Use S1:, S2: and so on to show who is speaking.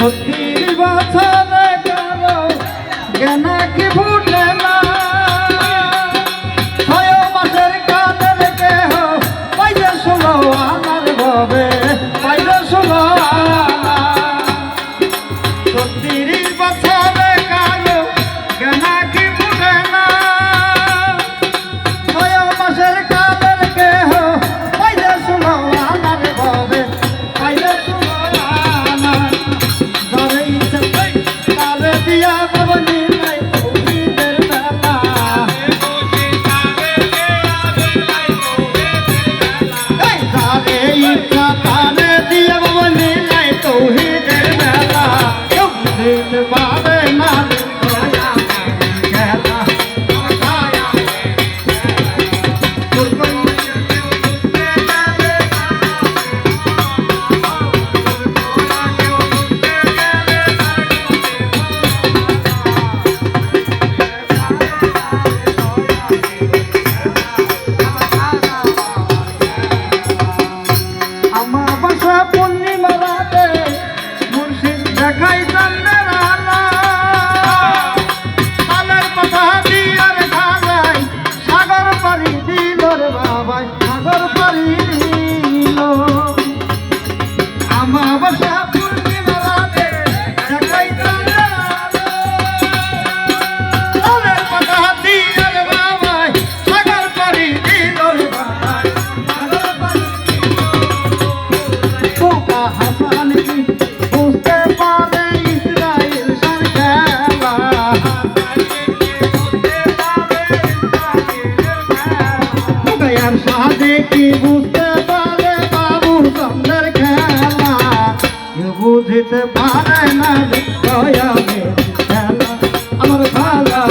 S1: সত্যির বছরে কারো জ্ঞানা কি ভুলে না 6 মাসের কানের কেহ পাইলে 16 আনার ভাবে পাইলে 16 আনা সত্যির বছরে কারো জ্ঞানা কি ভুলে না 6 মাসের কানের কেহ পাইলে 16 আনার ভাবে পাইলে 16 আনা ধরে ইচ্ছা তারে দিয়া বাবনি নাই তৌহিদের বেলা তারে ইচ্ছা তারে দিয়া বাবনি নাই তৌহিদের বেলা কেউ বুঝতে পারে না দেখাই চন্দ্রের আলো তালের পাতা দিয়ার খাগাই সাগর পাড়ি দিল রে বাবাই সাগর পাড়ি দিল আমাবাসা পূর্ণিমা রাতে দেখাই চন্দ্রের আলো তালের পাতা দিয়ার বাবাই সাগর পাড়ি দিল রে বাবাই সাগর পাড়ি দিল পোকা হাসান কি বুঝতে পারে ইসরাইল সার খেলা গয়ার সাদে কি বুঝতে পারে বাবু চন্দ্রের খেলা বুঝতে পারে না গয়া খেলা আমার ভালো